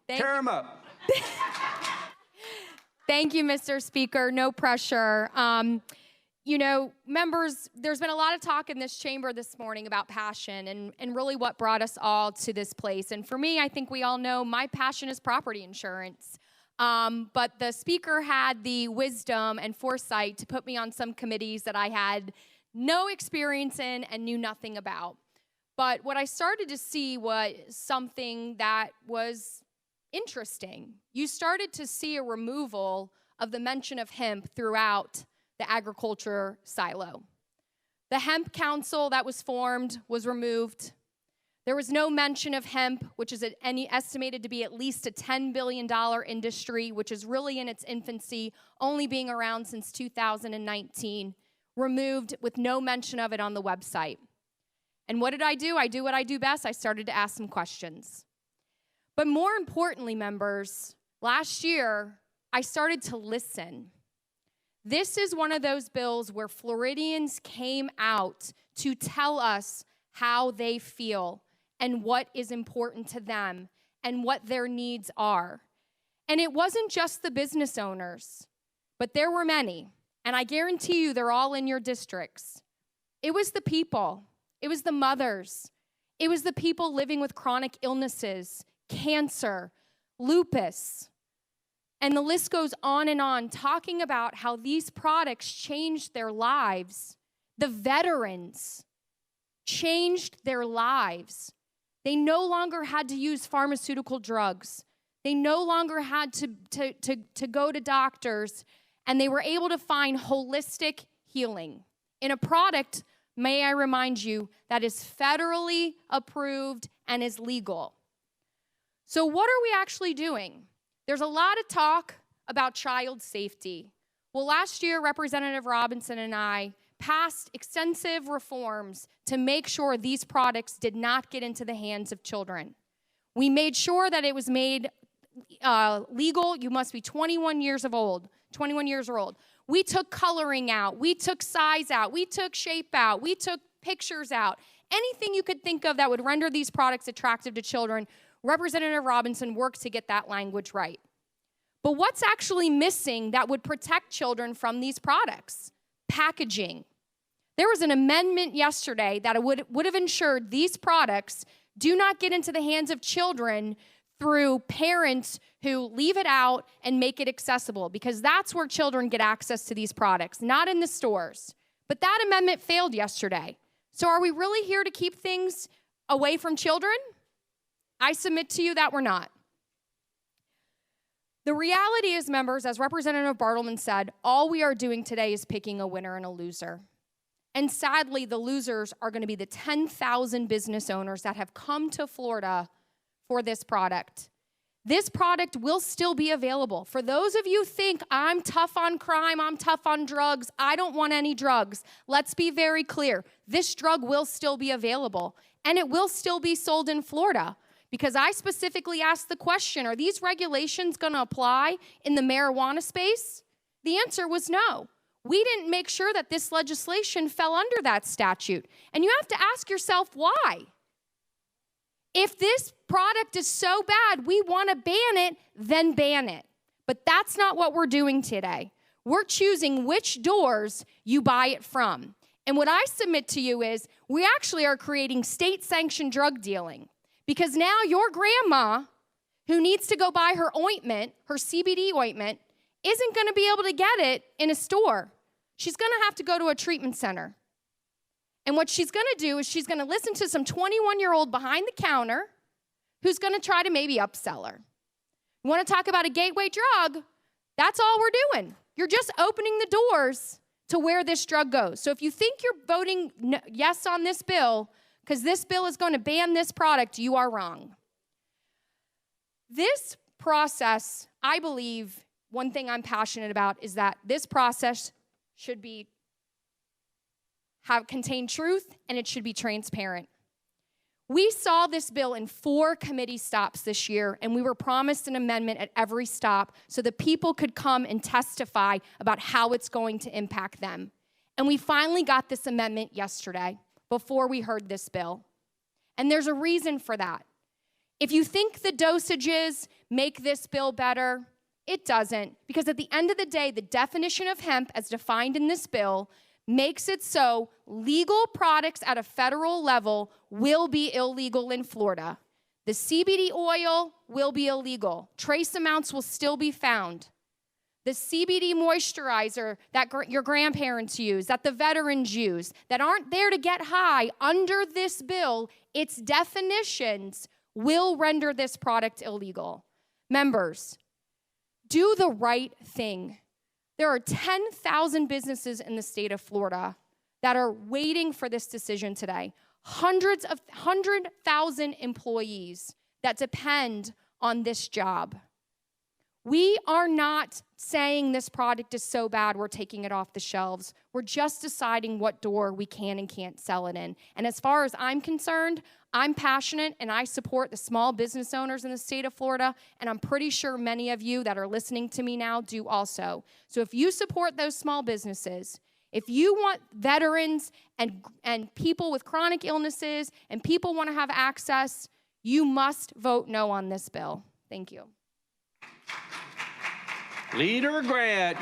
Tear him up. Thank you, Mr. Speaker. No pressure. You know, members, there's been a lot of talk in this chamber this morning about passion and really what brought us all to this place. And for me, I think we all know my passion is property insurance. But the speaker had the wisdom and foresight to put me on some committees that I had no experience in and knew nothing about. But what I started to see was something that was interesting. You started to see a removal of the mention of hemp throughout the agriculture silo. The hemp council that was formed was removed. There was no mention of hemp, which is estimated to be at least a $10 billion industry, which is really in its infancy, only being around since 2019, removed with no mention of it on the website. And what did I do? I do what I do best. I started to ask some questions. But more importantly, members, last year, I started to listen. This is one of those bills where Floridians came out to tell us how they feel and what is important to them and what their needs are. And it wasn't just the business owners, but there were many. And I guarantee you they're all in your districts. It was the people. It was the mothers. It was the people living with chronic illnesses, cancer, lupus. And the list goes on, talking about how these products changed their lives. The veterans changed their lives. They no longer had to use pharmaceutical drugs. They no longer had to go to doctors, and they were able to find holistic healing in a product, may I remind you, that is federally approved and is legal. So what are we actually doing? There's a lot of talk about child safety. Well, last year, Representative Robinson and I passed extensive reforms to make sure these products did not get into the hands of children. We made sure that it was made legal. You must be 21 years old. We took coloring out. We took size out. We took shape out. We took pictures out. Anything you could think of that would render these products attractive to children, Representative Robinson worked to get that language right. But what's actually missing that would protect children from these products? Packaging. There was an amendment yesterday that would have ensured these products do not get into the hands of children through parents who leave it out and make it accessible, because that's where children get access to these products, not in the stores. But that amendment failed yesterday. So are we really here to keep things away from children? I submit to you that we're not. The reality is, members, as Representative Bartleman said, all we are doing today is picking a winner and a loser. And sadly, the losers are going to be the 10,000 business owners that have come to Florida for this product. This product will still be available. For those of you who think, I'm tough on crime, I'm tough on drugs, I don't want any drugs, let's be very clear. This drug will still be available, and it will still be sold in Florida. Because I specifically asked the question, are these regulations going to apply in the marijuana space? The answer was no. We didn't make sure that this legislation fell under that statute. And you have to ask yourself why. If this product is so bad, we want to ban it, then ban it. But that's not what we're doing today. We're choosing which doors you buy it from. And what I submit to you is we actually are creating state-sanctioned drug dealing. Because now your grandma, who needs to go buy her ointment, her CBD ointment, isn't going to be able to get it in a store. She's going to have to go to a treatment center. And what she's going to do is she's going to listen to some 21-year-old behind the counter who's going to try to maybe upsell her. You want to talk about a gateway drug? That's all we're doing. You're just opening the doors to where this drug goes. So if you think you're voting yes on this bill, because this bill is going to ban this product, you are wrong. This process, I believe, one thing I'm passionate about is that this process should contain truth, and it should be transparent. We saw this bill in 4 committee stops this year, and we were promised an amendment at every stop so that people could come and testify about how it's going to impact them. And we finally got this amendment yesterday before we heard this bill. And there's a reason for that. If you think the dosages make this bill better, it doesn't, because at the end of the day, the definition of hemp as defined in this bill makes it so legal products at a federal level will be illegal in Florida. The CBD oil will be illegal. Trace amounts will still be found. The CBD moisturizer that your grandparents use, that the veterans use, that aren't there to get high, under this bill, its definitions will render this product illegal. Members, do the right thing. There are 10,000 businesses in the state of Florida that are waiting for this decision today. 100,000 employees that depend on this job. We are not saying this product is so bad we're taking it off the shelves. We're just deciding what door we can and can't sell it in. And as far as I'm concerned, I'm passionate and I support the small business owners in the state of Florida, and I'm pretty sure many of you that are listening to me now do also. So if you support those small businesses, if you want veterans and people with chronic illnesses and people want to have access, you must vote no on this bill. Thank you. Leader Grant.